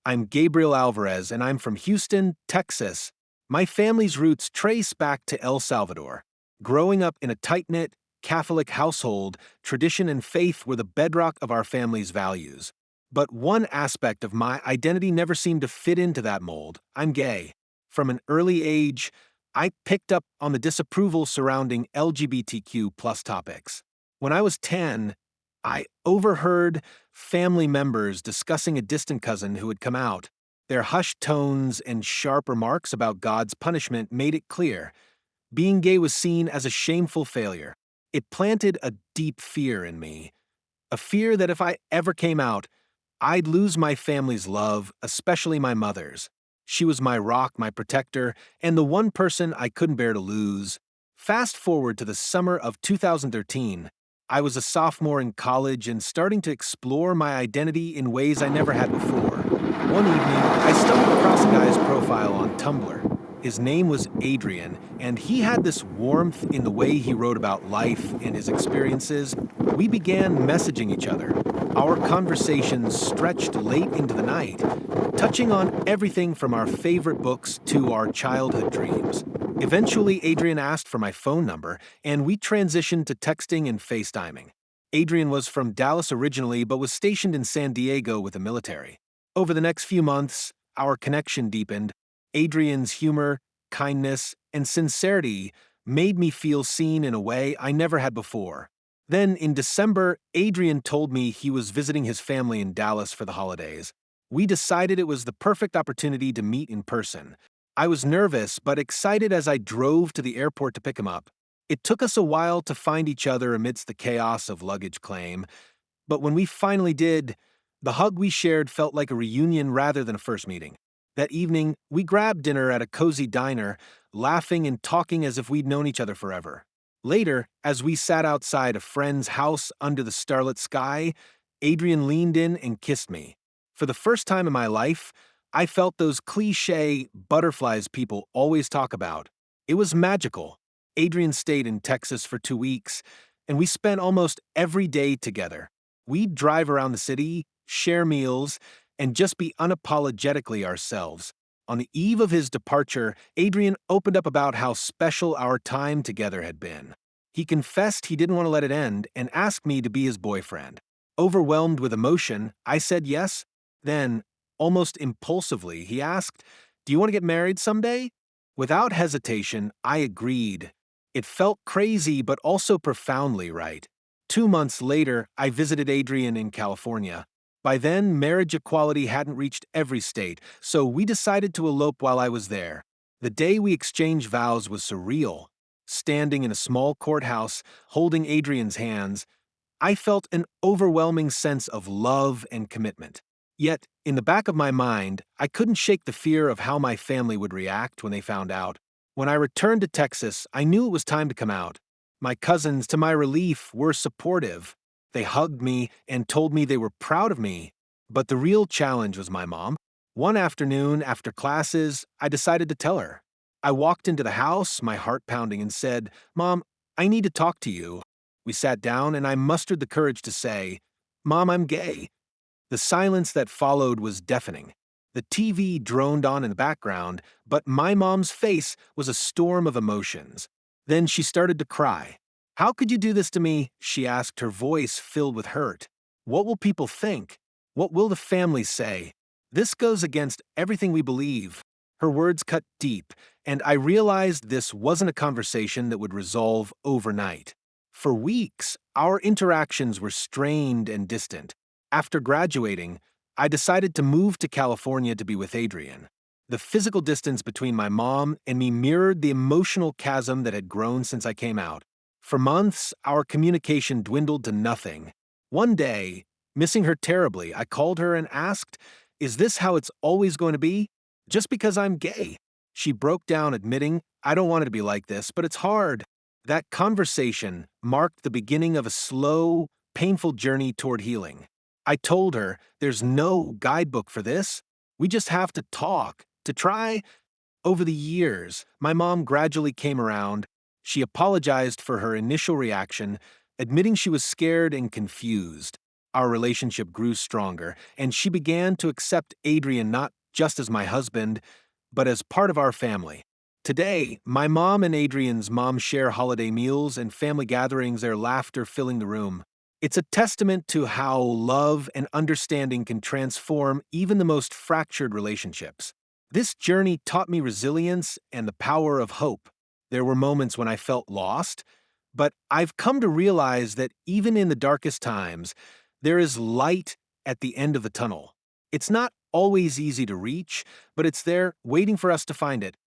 I'm Gabriel Alvarez, and I'm from Houston, Texas. My family's roots trace back to El Salvador. Growing up in a tight-knit, Catholic household, tradition and faith were the bedrock of our family's values. But one aspect of my identity never seemed to fit into that mold. I'm gay. From an early age, I picked up on the disapproval surrounding LGBTQ plus topics. When I was 10, I overheard family members discussing a distant cousin who had come out. Their hushed tones and sharp remarks about God's punishment made it clear being gay was seen as a shameful failure. It planted a deep fear in me, a fear that if I ever came out, I'd lose my family's love, especially my mother's. She was my rock, my protector, and the one person I couldn't bear to lose. Fast forward to the summer of 2013. I was a sophomore in college and starting to explore my identity in ways I never had before. One evening, I stumbled across a guy's profile on Tumblr. His name was Adrian, and he had this warmth in the way he wrote about life and his experiences. We began messaging each other. Our conversations stretched late into the night, touching on everything from our favorite books to our childhood dreams. Eventually, Adrian asked for my phone number, and we transitioned to texting and FaceTiming. Adrian was from Dallas originally, but was stationed in San Diego with the military. Over the next few months, our connection deepened. Adrian's humor, kindness, and sincerity made me feel seen in a way I never had before. Then, in December, Adrian told me he was visiting his family in Dallas for the holidays. We decided it was the perfect opportunity to meet in person. I was nervous but excited as I drove to the airport to pick him up. It took us a while to find each other amidst the chaos of luggage claim, but when we finally did, the hug we shared felt like a reunion rather than a first meeting. That evening, we grabbed dinner at a cozy diner, laughing and talking as if we'd known each other forever. Later, as we sat outside a friend's house under the starlit sky, Adrian leaned in and kissed me. For the first time in my life, I felt those cliché butterflies people always talk about. It was magical. Adrian stayed in Texas for 2 weeks, and we spent almost every day together. We'd drive around the city, share meals, and just be unapologetically ourselves. On the eve of his departure, Adrian opened up about how special our time together had been. He confessed he didn't want to let it end and asked me to be his boyfriend. Overwhelmed with emotion, I said yes. Then, almost impulsively, he asked, "Do you want to get married someday?" Without hesitation, I agreed. It felt crazy but also profoundly right. 2 months later, I visited Adrian in California. By then, marriage equality hadn't reached every state, so we decided to elope while I was there. The day we exchanged vows was surreal. Standing in a small courthouse, holding Adrian's hands, I felt an overwhelming sense of love and commitment. Yet, in the back of my mind, I couldn't shake the fear of how my family would react when they found out. When I returned to Texas, I knew it was time to come out. My cousins, to my relief, were supportive. They hugged me and told me they were proud of me. But the real challenge was my mom. One afternoon, after classes, I decided to tell her. I walked into the house, my heart pounding, and said, "Mom, I need to talk to you." We sat down, and I mustered the courage to say, "Mom, I'm gay." The silence that followed was deafening. The TV droned on in the background, but my mom's face was a storm of emotions. Then she started to cry. "How could you do this to me?" she asked, her voice filled with hurt. "What will people think? What will the family say? This goes against everything we believe." Her words cut deep, and I realized this wasn't a conversation that would resolve overnight. For weeks, our interactions were strained and distant. After graduating, I decided to move to California to be with Adrian. The physical distance between my mom and me mirrored the emotional chasm that had grown since I came out. For months, our communication dwindled to nothing. One day, missing her terribly, I called her and asked, "Is this how it's always going to be? Just because I'm gay?" She broke down, admitting, "I don't want it to be like this, but it's hard." That conversation marked the beginning of a slow, painful journey toward healing. I told her, "There's no guidebook for this. We just have to talk, to try." Over the years, my mom gradually came around. She apologized for her initial reaction, admitting she was scared and confused. our relationship grew stronger, and she began to accept Adrian not just as my husband, but as part of our family. Today, my mom and Adrian's mom share holiday meals and family gatherings, their laughter filling the room. It's a testament to how love and understanding can transform even the most fractured relationships. This journey taught me resilience and the power of hope. There were moments when I felt lost, but I've come to realize that even in the darkest times, there is light at the end of the tunnel. It's not always easy to reach, but it's there waiting for us to find it.